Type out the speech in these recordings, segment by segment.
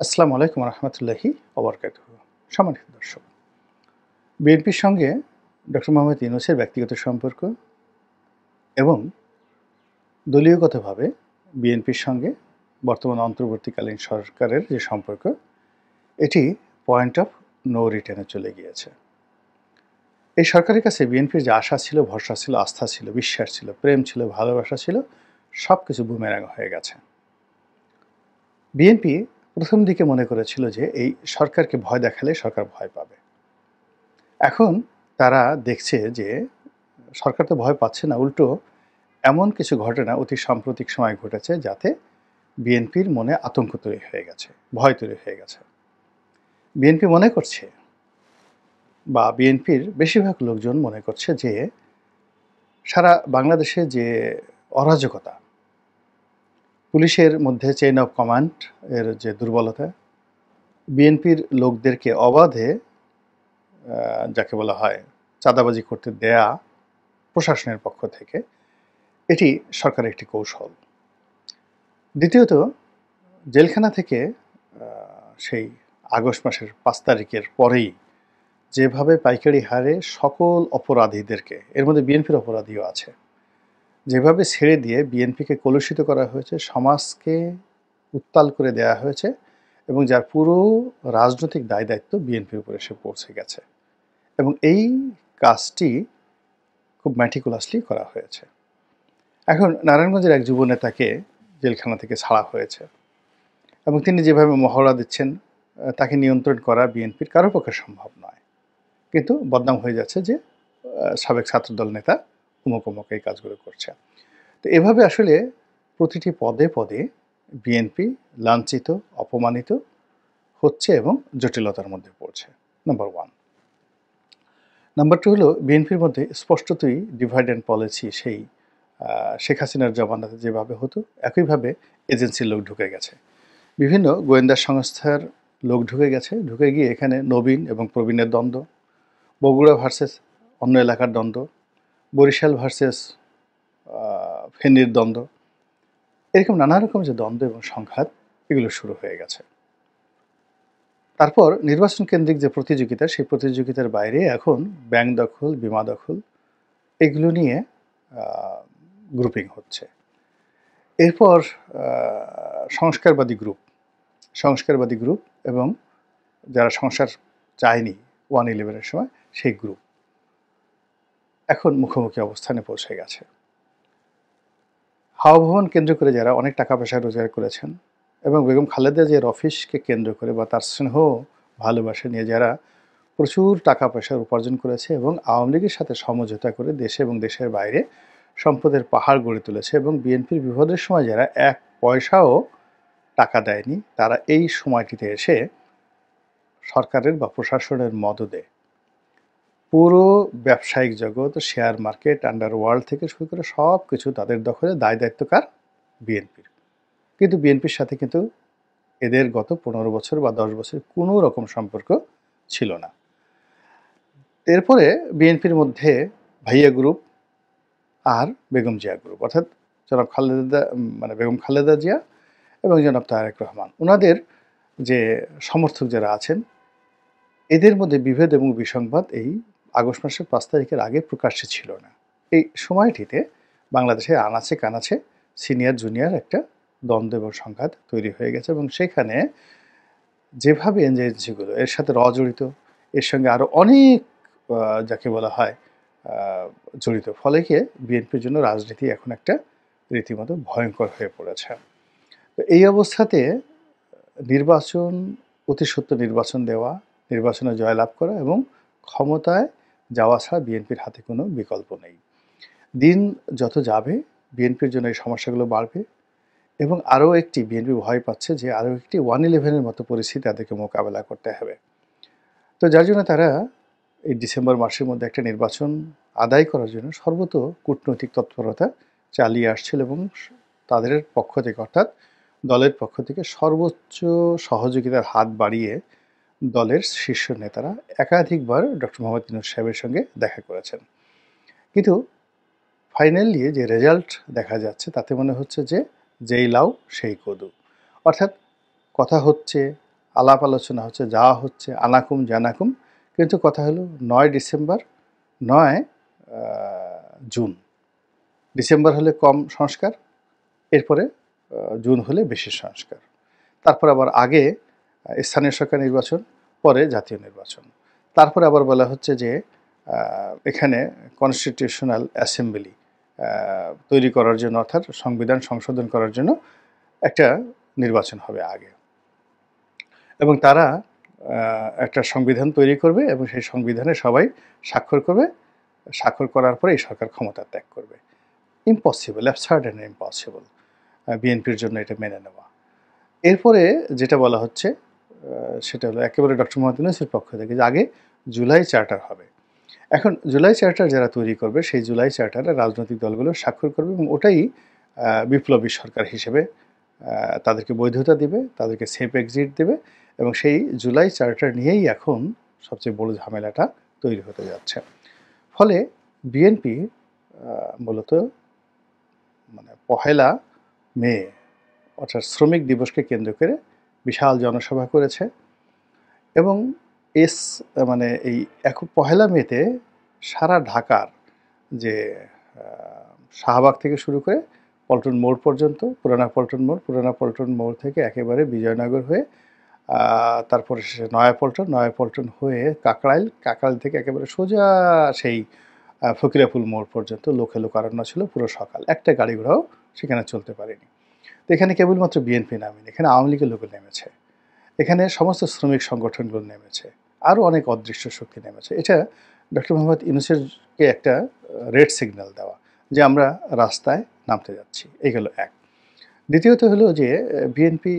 আসসালামু আলাইকুম রহমতুল্লাহি ওবরকাতুহু। সম্মানিত দর্শক, বিএনপির সঙ্গে ডক্টর মোহাম্মদ ইউনূসের ব্যক্তিগত সম্পর্ক এবং দলীয়গতভাবে বিএনপির সঙ্গে বর্তমান অন্তর্বর্তীকালীন সরকারের যে সম্পর্ক, এটি পয়েন্ট অফ নো রিটার্নে চলে গিয়েছে। এই সরকারের কাছে বিএনপির যে আশা ছিল, ভরসা ছিল, আস্থা ছিল, বিশ্বাস ছিল, প্রেম ছিল, ভালোবাসা ছিল, সব কিছু বুমেরাং হয়ে গেছে। বিএনপি প্রথম দিকে মনে করেছিল যে এই সরকারকে ভয় দেখালে সরকার ভয় পাবে। এখন তারা দেখছে যে সরকার তো ভয় পাচ্ছে না, উল্টো এমন কিছু ঘটনা অতি সাম্প্রতিক সময় ঘটেছে যাতে বিএনপির মনে আতঙ্ক তৈরি হয়ে গেছে, ভয় তৈরি হয়ে গেছে। বিএনপি মনে করছে, বা বিএনপির বেশিরভাগ লোকজন মনে করছে যে সারা বাংলাদেশে যে অরাজকতা, পুলিশের মধ্যে চেইন অফ কমান্ড এর যে দুর্বলতা, বিএনপির লোকদেরকে অবাধে যাকে বলা হয় চাঁদাবাজি করতে দেয়া প্রশাসনের পক্ষ থেকে, এটি সরকারের একটি কৌশল। দ্বিতীয়ত, জেলখানা থেকে সেই আগস্ট মাসের 5 তারিখের পরেই যেভাবে পাইকারি হারে সকল অপরাধীদেরকে, এর মধ্যে বিএনপির অপরাধীও আছে, যেভাবে ছেড়ে দিয়ে বিএনপিকে কলুষিত করা হয়েছে, সমাজকে উত্তাল করে দেয়া হয়েছে, এবং যার পুরো রাজনৈতিক দায় দায়িত্ব বিএনপির উপরে এসে পৌঁছে গেছে, এবং এই কাজটি খুব ম্যাটিকুলাসলি করা হয়েছে। এখন নারায়ণগঞ্জের এক যুবনেতাকে জেলখানা থেকে ছাড়া হয়েছে, এবং তিনি যেভাবে মহড়া দিচ্ছেন, তাকে নিয়ন্ত্রণ করা বিএনপির কারো পক্ষে সম্ভব নয়। কিন্তু বদনাম হয়ে যাচ্ছে যে সাবেক ছাত্রদল নেতা অমুক অমুক এই কাজগুলো করছে। তো এভাবে আসলে প্রতিটি পদে পদে বিএনপি লাঞ্ছিত, অপমানিত হচ্ছে এবং জটিলতার মধ্যে পড়ছে। নাম্বার 1। নাম্বার 2 হলো বিএনপির মধ্যে স্পষ্টতই ডিভাইড অ্যান্ড পলিসি সেই শেখ হাসিনার জমানাতে যেভাবে হতো, একইভাবে এজেন্সির লোক ঢুকে গেছে, বিভিন্ন গোয়েন্দা সংস্থার লোক ঢুকে গেছে, ঢুকে গিয়ে এখানে নবীন এবং প্রবীণের দ্বন্দ্ব, বগুড়া ভার্সেস অন্য এলাকার দ্বন্দ্ব, বরিশাল ভার্সেস ফেনীর দ্বন্দ্ব, এরকম নানা রকম যে দ্বন্দ্ব এবং সংঘাত, এগুলো শুরু হয়ে গেছে। তারপর নির্বাচন কেন্দ্রিক যে প্রতিযোগিতা, সেই প্রতিযোগিতার বাইরে এখন ব্যাংক দখল, বিমা দখল, এগুলো নিয়ে গ্রুপিং হচ্ছে। এরপর সংস্কারবাদী গ্রুপ এবং যারা সংস্কার চায়নি 1/11-এর সময়, সেই গ্রুপ এখন মুখোমুখি অবস্থানে পৌঁছে গেছে। হাওয়া ভবন কেন্দ্র করে যারা অনেক টাকা পয়সা রোজগার করেছেন, এবং বেগম খালেদা জিয়ার অফিসকে কেন্দ্র করে বা তার স্নেহ ভালোবাসা নিয়ে যারা প্রচুর টাকা পয়সার উপার্জন করেছে এবং আওয়ামী লীগের সাথে সমঝোতা করে দেশে এবং দেশের বাইরে সম্পদের পাহাড় গড়ে তুলেছে, এবং বিএনপির বিপদের সময় যারা এক পয়সাও টাকা দেয়নি, তারা এই সময়টিতে এসে সরকারের বা প্রশাসনের মদদে পুরো ব্যবসায়িক জগৎ, শেয়ার মার্কেট, আন্ডারওয়ার্ল্ড থেকে শুরু করে সব কিছু তাদের দখলে, দায় দায়িত্বকার বিএনপির। কিন্তু বিএনপির সাথে কিন্তু এদের গত 15 বছর বা 10 বছর কোনো রকম সম্পর্ক ছিল না। এরপরে বিএনপির মধ্যে ভাইয়া গ্রুপ আর বেগম জিয়া গ্রুপ, অর্থাৎ জনাব খালেদা বেগম খালেদা জিয়া এবং জনাব তারেক রহমান, ওনাদের যে সমর্থক যারা আছেন, এদের মধ্যে বিভেদ এবং বিসংবাদ এই আগস্ট মাসের 5 তারিখের আগে প্রকাশ্যে ছিল না। এই সময়টিতে বাংলাদেশের আনাচে কানাচে সিনিয়র জুনিয়র একটা দ্বন্দ্ব এবং সংঘাত তৈরি হয়ে গেছে, এবং সেখানে যেভাবে এজেন্সিগুলো এর সাথে জড়িত, এর সঙ্গে আরও অনেক যাকে বলা হয় জড়িত, ফলে গিয়ে বিএনপির জন্য রাজনীতি এখন একটা রীতিমতো ভয়ঙ্কর হয়ে পড়েছে। তো এই অবস্থাতে নির্বাচন, অতি সত্ত্বর নির্বাচন দেওয়া, নির্বাচনে জয়লাভ করা এবং ক্ষমতায় যাওয়া ছাড়া বিএনপির হাতে কোনো বিকল্প নেই। দিন যত যাবে বিএনপির জন্য এই সমস্যাগুলো বাড়বে, এবং আরও একটি বিএনপি ভয় পাচ্ছে যে আরও একটি 1/11-এর মতো পরিস্থিতি তাদেরকে মোকাবেলা করতে হবে। তো যার জন্য তারা এই ডিসেম্বর মাসের মধ্যে একটা নির্বাচন আদায় করার জন্য সর্বত কূটনৈতিক তৎপরতা চালিয়ে আসছিল, এবং তাদের পক্ষ থেকে, অর্থাৎ দলের পক্ষ থেকে সর্বোচ্চ সহযোগিতার হাত বাড়িয়ে দলের শীর্ষ নেতারা একাধিকবার ডক্টর মোহাম্মদ ইউনূস সাহেবের সঙ্গে দেখা করেছেন। কিন্তু ফাইনালি যে রেজাল্ট দেখা যাচ্ছে, তাতে মনে হচ্ছে যে যেই লাউ সেই কদু, অর্থাৎ কথা হচ্ছে, আলাপ আলোচনা হচ্ছে, যাওয়া হচ্ছে, আনাকুম জানাকুম, কিন্তু কথা হলো 9 ডিসেম্বর, 9 জুন। ডিসেম্বর হলে কম সংস্কার, এরপরে জুন হলে বেশি সংস্কার, তারপর আবার আগে স্থানীয় সরকার নির্বাচন, পরে জাতীয় নির্বাচন। তারপরে আবার বলা হচ্ছে যে এখানে কনস্টিটিউশনাল অ্যাসেম্বলি তৈরি করার জন্য, অর্থাৎ সংবিধান সংশোধন করার জন্য একটা নির্বাচন হবে আগে, এবং তারা একটা সংবিধান তৈরি করবে এবং সেই সংবিধানে সবাই স্বাক্ষর করবে। স্বাক্ষর করার পরে এই সরকার ক্ষমতা ত্যাগ করবে। ইম্পসিবল, অ্যাবসার্ড অ্যান্ড ইম্পসিবল বিএনপির জন্য এটা মেনে নেওয়া। এরপরে যেটা বলা হচ্ছে সেটা হলো একেবারে ডক্টর মোহাম্মদ ইউনূসের পক্ষ থেকে যে আগে জুলাই চার্টার হবে। এখন জুলাই চার্টার যারা তৈরি করবে, সেই জুলাই চার্টারে রাজনৈতিক দলগুলো স্বাক্ষর করবে এবং ওটাই বিপ্লবী সরকার হিসেবে তাদেরকে বৈধতা দিবে, তাদেরকে সেফ এক্সিট দেবে, এবং সেই জুলাই চার্টার নিয়েই এখন সবচেয়ে বড় ঝামেলাটা তৈরি হতে যাচ্ছে। ফলে বিএনপি মূলত মানে ১লা মে অর্থাৎ শ্রমিক দিবসকে কেন্দ্র করে বিশাল জনসভা করেছে, এবং মানে এই ১লা মেতে সারা ঢাকার যে শাহবাগ থেকে শুরু করে পল্টন মোড় পর্যন্ত, পুরানা পল্টন মোড় থেকে একেবারে বিজয়নগর হয়ে তারপরে শেষে নয়াপল্টন হয়ে কাকরাইল থেকে একেবারে সোজা সেই ফকিরাপুল মোড় পর্যন্ত লোকে লোকারণ্য ছিল পুরো সকাল। একটা গাড়ি ঘোড়াও সেখানে চলতে পারেনি। তো এখানে কেবলমাত্র বিএনপি নামেনি, এখানে আওয়ামী লীগের লোক নেমেছে, এখানে সমস্ত শ্রমিক সংগঠনগুলো নেমেছে, আরও অনেক অদৃশ্য শক্তি নেমেছে। এটা ডক্টর মোহাম্মদ ইউনূসেরকে একটা রেড সিগন্যাল দেওয়া যে আমরা রাস্তায় নামতে যাচ্ছি। এই হলো এক। দ্বিতীয়ত হলো যে বিএনপি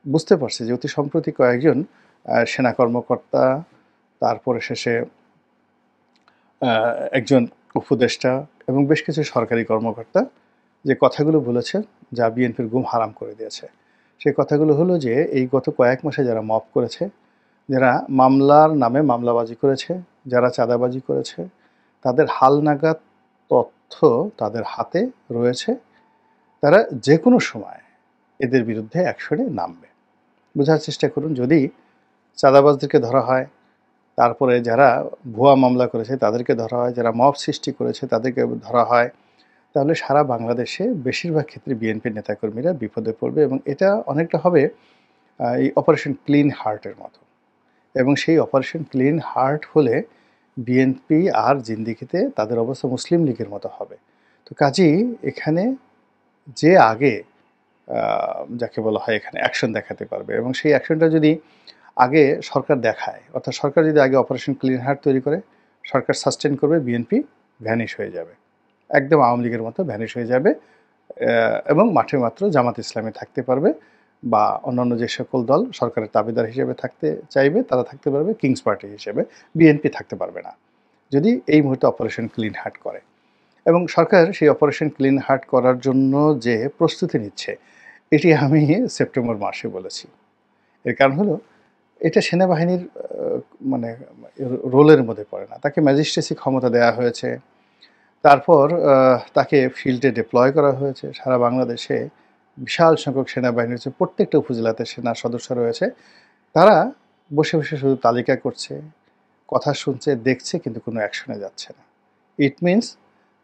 বুঝতে পারছে যে অতি সম্প্রতি কয়েকজন সেনা কর্মকর্তা, তারপরে শেষে একজন উপদেষ্টা এবং বেশ কিছু সরকারি কর্মকর্তা যে কথাগুলো বলেছে যা বিএনপির ঘুম হারাম করে দিয়েছে। সেই কথাগুলো হলো যে এই গত কয়েক মাসে যারা মব করেছে, যারা মামলার নামে মামলাবাজি করেছে, যারা চাঁদাবাজি করেছে, তাদের হালনাগাদ তথ্য তাদের হাতে রয়েছে। তারা যে কোনো সময় এদের বিরুদ্ধে অ্যাকশনে নামবে। বোঝার চেষ্টা করুন, যদি চাঁদাবাজদেরকে ধরা হয়, তারপরে যারা ভুয়া মামলা করেছে তাদেরকে ধরা হয়, যারা মব সৃষ্টি করেছে তাদেরকে ধরা হয়, তাহলে সারা বাংলাদেশে বেশিরভাগ ক্ষেত্রে বিএনপির নেতাকর্মীরা বিপদে পড়বে, এবং এটা অনেকটা হবে এই অপারেশন ক্লিন হার্টের মতো। এবং সেই অপারেশন ক্লিন হার্ট হলে বিএনপি আর জিন্দিগিতে তাদের অবস্থা মুসলিম লীগের মতো হবে। তো কাজেই এখানে যে আগে যাকে বলা হয় এখানে অ্যাকশন দেখাতে পারবে, এবং সেই অ্যাকশনটা যদি আগে সরকার দেখায়, অর্থাৎ সরকার যদি আগে অপারেশন ক্লিন হার্ট তৈরি করে, সরকার সাস্টেন করবে, বিএনপি ভ্যানিশ হয়ে যাবে, একদম আওয়ামী লীগের মতো ভ্যানিশ হয়ে যাবে, এবং মাঠে মাত্র জামাত ইসলামী থাকতে পারবে, বা অন্যান্য যে সকল দল সরকারের দাবিদার হিসেবে থাকতে চাইবে তারা থাকতে পারবে, কিংস পার্টি হিসেবে বিএনপি থাকতে পারবে না, যদি এই মুহূর্তে অপারেশন ক্লিন হার্ট করে। এবং সরকার সেই অপারেশন ক্লিন হার্ট করার জন্য যে প্রস্তুতি নিচ্ছে, এটি আমি সেপ্টেম্বর মাসে বলেছি। এর কারণ হলো এটা সেনাবাহিনীর মানে রোলের মধ্যে পড়ে না। তাকে ম্যাজিস্ট্রেসি ক্ষমতা দেওয়া হয়েছে, তারপর তাকে ফিল্ডে ডিপ্লয় করা হয়েছে। সারা বাংলাদেশে বিশাল সংখ্যক সেনাবাহিনী রয়েছে, প্রত্যেকটা উপজেলাতে সেনা সদস্য রয়েছে। তারা বসে বসে শুধু তালিকা করছে, কথা শুনছে, দেখছে, কিন্তু কোনো অ্যাকশনে যাচ্ছে না। ইট মিনস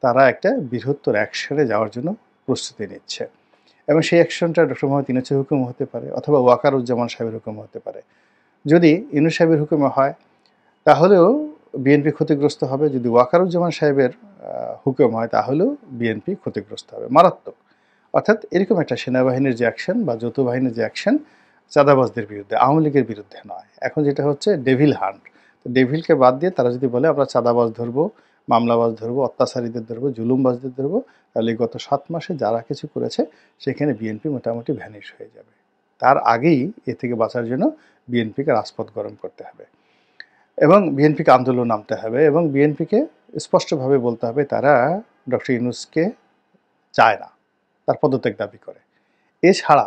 তারা একটা বৃহত্তর অ্যাকশনে যাওয়ার জন্য প্রস্তুতি নিচ্ছে, এবং সেই অ্যাকশনটা ডক্টর মোহাম্মদ ইউনূসের হুকুম হতে পারে, অথবা ওয়াকারুজ্জামান সাহেবের হুকুম হতে পারে। যদি ইউনূস সাহেবের হুকুমে হয় তাহলেও বিএনপি ক্ষতিগ্রস্ত হবে, যদি ওয়াকারুজ্জামান সাহেবের হুকুম হয় তাহলেও বিএনপি ক্ষতিগ্রস্ত হবে মারাত্মক। অর্থাৎ এরকম একটা সেনাবাহিনীর যে অ্যাকশন বা যৌথ বাহিনীর যে অ্যাকশন চাঁদাবাজদের বিরুদ্ধে, আওয়ামী লীগের বিরুদ্ধে নয়। এখন যেটা হচ্ছে ডেভিল হান্ট। তো ডেভিলকে বাদ দিয়ে তারা যদি বলে আমরা চাঁদাবাজ ধরবো, মামলাবাজ ধরবো, অত্যাচারীদের ধরবো, জুলুমবাজদের ধরবো, তাহলে গত 7 মাসে যারা কিছু করেছে সেখানে বিএনপি মোটামুটি ভ্যানিশ হয়ে যাবে। তার আগেই এ থেকে বাঁচার জন্য বিএনপিকে রাজপথ গরম করতে হবে, এবং বিএনপিকে আন্দোলন নামতে হবে, এবং বিএনপিকে স্পষ্টভাবে বলতে হবে তারা ডক্টর ইউনূসকে চায় না, তার পদত্যাগ দাবি করে। এছাড়া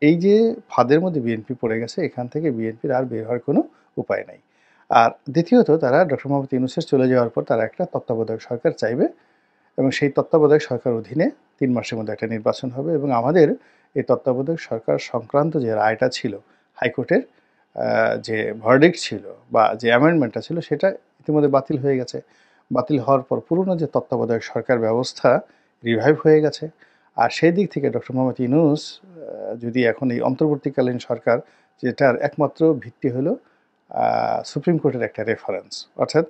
এই যে ফাঁদের মধ্যে বিএনপি পড়ে গেছে, এখান থেকে বিএনপির আর বের হওয়ার কোনো উপায় নাই। আর দ্বিতীয়ত তারা ডক্টর মোহাম্মদ ইউনূসের চলে যাওয়ার পর তারা একটা তত্ত্বাবধায়ক সরকার চাইবে, এবং সেই তত্ত্বাবধায়ক সরকার অধীনে 3 মাসের মধ্যে একটা নির্বাচন হবে, এবং আমাদের এই তত্ত্বাবধায়ক সরকার সংক্রান্ত যে রায়টা ছিল হাইকোর্টের যে ভার্ডিক্ট ছিল বা যে অ্যামেন্ডমেন্টটা ছিল সেটা ইতিমধ্যে বাতিল হয়ে গেছে। বাতিল হওয়ার পর পুরনো যে তত্ত্বাবধায়ক সরকার ব্যবস্থা রিভাইভ হয়ে গেছে। আর সেই দিক থেকে ডক্টর মোহাম্মদ ইউনূস যদি এখন এই অন্তর্বর্তীকালীন সরকার, যেটার একমাত্র ভিত্তি হলো সুপ্রিম কোর্টের একটা রেফারেন্স, অর্থাৎ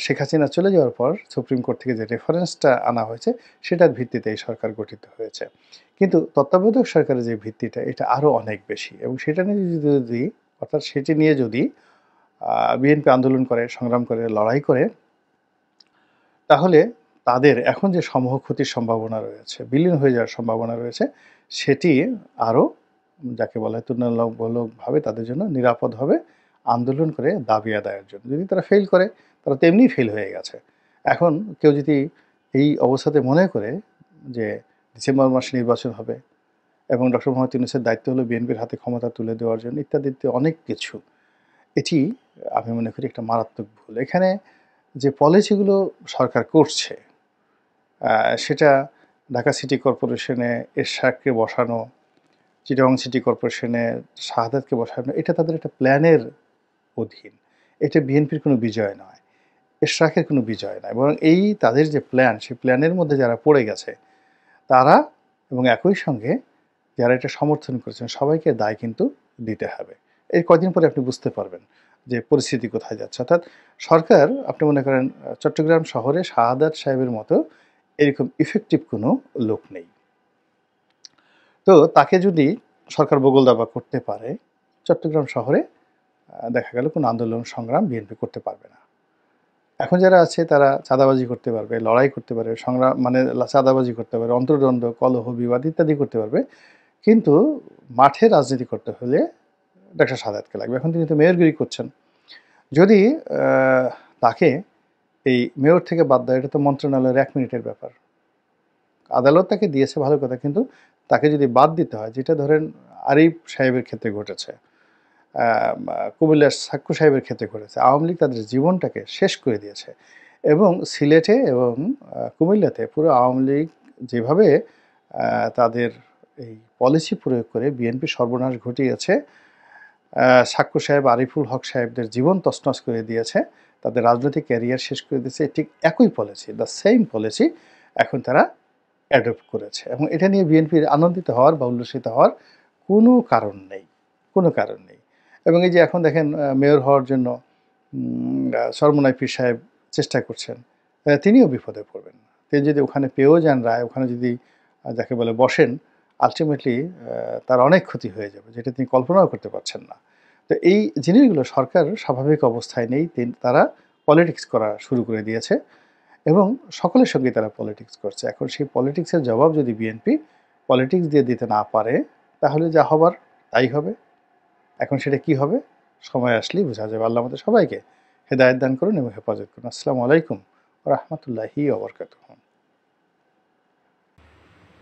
শেখ হাসিনা চলে যাওয়ার পর সুপ্রিম কোর্ট থেকে যে রেফারেন্সটা আনা হয়েছে সেটার ভিত্তিতে এই সরকার গঠিত হয়েছে। কিন্তু তত্ত্বাবধায়ক সরকারের যে ভিত্তিটা এটা আরও অনেক বেশি, এবং সেটা নিয়ে যদি অর্থাৎ সেটি নিয়ে যদি বিএনপি আন্দোলন করে, সংগ্রাম করে, লড়াই করে, তাহলে তাদের এখন যে সমূহ ক্ষতির সম্ভাবনা রয়েছে, বিলীন হয়ে যাওয়ার সম্ভাবনা রয়েছে, সেটি আরও যাকে বলা হয় তুলনামূলকভাবে তাদের জন্য নিরাপদ হবে আন্দোলন করে দাবি আদায়ের জন্য। যদি তারা ফেল করে, তারা তো এমনিই ফেল হয়ে গেছে। এখন কেউ যদি এই অবস্থাতে মনে করে যে ডিসেম্বর মাসে নির্বাচন হবে এবং ডক্টর মোহাম্মদ ইউনূসের দায়িত্ব হলো বিএনপির হাতে ক্ষমতা তুলে দেওয়ার জন্য ইত্যাদি অনেক কিছু, এটি আমি মনে করি একটা মারাত্মক ভুল। এখানে যে পলিসিগুলো সরকার করছে সেটা ঢাকা সিটি কর্পোরেশনে এরশাদকে বসানো, চিটাগং সিটি কর্পোরেশনে শাহাদাতকে বসানো, এটা তাদের একটা প্ল্যানের অধীন। এটা বিএনপির কোনো বিজয় নয়, এরশাদের কোনো বিজয় নয়, বরং এই তাদের যে প্ল্যান, সেই প্ল্যানের মধ্যে যারা পড়ে গেছে তারা এবং একই সঙ্গে যারা এটা সমর্থন করেছেন সবাইকে দায় কিন্তু দিতে হবে। এই কদিন পরে আপনি বুঝতে পারবেন যে পরিস্থিতি কোথায় যাচ্ছে। অর্থাৎ সরকার, আপনি মনে করেন চট্টগ্রাম শহরে শাহাদাত সাহেবের মতো এরকম ইফেক্টিভ কোনো লোক নেই। তো তাকে যদি সরকার বগলদাবা করতে পারে, চট্টগ্রাম শহরে দেখা গেল কোনো আন্দোলন সংগ্রাম বিএনপি করতে পারবে না। এখন যারা আছে তারা চাঁদাবাজি করতে পারবে, লড়াই করতে পারবে, সংগ্রাম মানে চাঁদাবাজি করতে পারবে, অন্তর্দ্বন্দ্ব, কলহ, বিবাদ ইত্যাদি করতে পারবে, কিন্তু মাঠে রাজনীতি করতে হলে ডক্টর শাহাদাতকে লাগবে। এখন তিনি তো মেয়রগিরি করছেন। যদি তাকে এই মেয়র থেকে বাদ দেয়, এটা তো মন্ত্রণালয়ের 1 মিনিটের ব্যাপার। আদালত তাকে দিয়েছে ভালো কথা, কিন্তু তাকে যদি বাদ দিতে হয়, যেটা ধরেন আরিফ সাহেবের ক্ষেত্রে ঘটেছে, কুমিল্লার সাক্কু সাহেবের ক্ষেত্রে ঘটেছে, আওয়ামী লীগ তাদের জীবনটাকে শেষ করে দিয়েছে। এবং সিলেটে এবং কুমিল্লাতে পুরো আওয়ামী লীগ যেভাবে তাদের এই পলিসি প্রয়োগ করে বিএনপি সর্বনাশ ঘটিয়েছে, সাক্কু সাহেব, আরিফুল হক সাহেবদের জীবন তছনছ করে দিয়েছে, তাদের রাজনৈতিক ক্যারিয়ার শেষ করে দিয়েছে, ঠিক একই পলিসি, দ্য সেম পলিসি এখন তারা অ্যাডপ্ট করেছে। এবং এটা নিয়ে বিএনপির আনন্দিত হওয়ার বা উল্লসিত হওয়ার কোনো কারণ নেই, কোনো কারণ নেই। এবং এই যে এখন দেখেন মেয়র হওয়ার জন্য সরমুনাই পীর সাহেব চেষ্টা করছেন, তিনিও বিপদে পড়বেন। তিনি যদি ওখানে পেয়েও যান রায়, ওখানে যদি যাকে বলে বসেন, আলটিমেটলি তার অনেক ক্ষতি হয়ে যাবে, যেটা তিনি কল্পনাও করতে পারছেন না। তো এই জিনিসগুলো সরকার স্বাভাবিক অবস্থায় নেই, তারা পলিটিক্স করা শুরু করে দিয়েছে এবং সকলের সঙ্গে তারা পলিটিক্স করছে। এখন সেই পলিটিক্সের জবাব যদি বিএনপি পলিটিক্স দিয়ে দিতে না পারে, তাহলে যা হবার তাই হবে। এখন সেটা কি হবে, সময় আসলেই বোঝা যাবে। আল্লাহ আমাদের সবাইকে হেদায়েত দান করুন এবং হেফাজত করুন। আসসালামু আলাইকুম ওয়া রাহমাতুল্লাহি ওয়া বারাকাতুহু।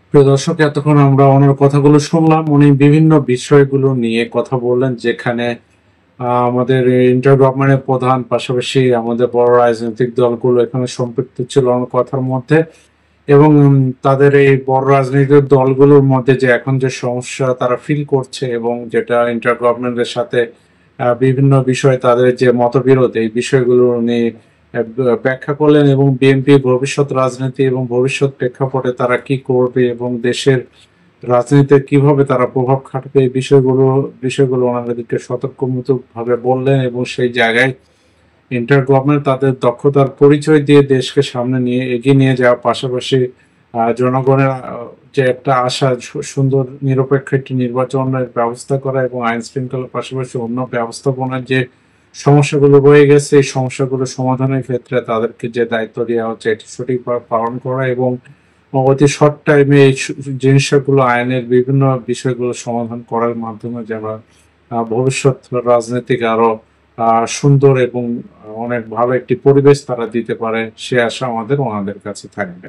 প্রিয় দর্শক, এতক্ষণ আমরা ওনার কথাগুলো শুনলাম। উনি বিভিন্ন বিষয়গুলো নিয়ে কথা বললেন, যেখানে আমাদের ইন্টার গভর্নমেন্টের প্রধান, পাশাপাশি আমাদের বড় রাজনৈতিক দলগুলো এখানে সম্পৃক্ত ছিল ওনার কথার মধ্যে। এবং তাদের এই বড় রাজনৈতিক দলগুলোর মধ্যে যে এখন যে সমস্যা তারা ফিল করছে, এবং যেটা ইন্টার গভর্নমেন্টের সাথে বিভিন্ন বিষয়ে তাদের যে মতবিরোধ, এই বিষয়গুলো নিয়ে ব্যাখ্যা করলেন। এবং বিএনপি ভবিষ্যৎ রাজনীতি এবং ভবিষ্যৎ প্রেক্ষাপটে তারা কি করবে এবং দেশের রাজনীতিতে কিভাবে তারা প্রভাব খাটাবে, এই বিষয়গুলো ওনাদেরকে সতর্কমূলক ভাবে বললেন। এবং সেই জায়গায় ইন্টার গভর্নমেন্ট তাদের দক্ষতার পরিচয় দিয়ে দেশকে সামনে নিয়ে এগিয়ে নিয়ে যাওয়ার পাশাপাশি জনগণের যে একটা আশা, সুন্দর নিরপেক্ষ একটি নির্বাচনের ব্যবস্থা করা এবং আইন শৃঙ্খলার পাশাপাশি অন্য ব্যবস্থাপনার যে সমস্যাগুলো রয়ে গেছে, এই সমস্যাগুলো সমাধানের ক্ষেত্রে তাদেরকে যে দায়িত্ব দেওয়া হচ্ছে এটি সঠিকভাবে পালন করা এবং অতি শর্ট টাইমে এই জিনিসগুলো, আইনের বিভিন্ন বিষয়গুলো সমাধান করার মাধ্যমে যারা ভবিষ্যৎ রাজনীতিক আরো সুন্দর এবং অনেক ভালো একটি পরিবেশ তারা দিতে পারে, সে আশা আমাদের ওনাদের কাছে থাকবে।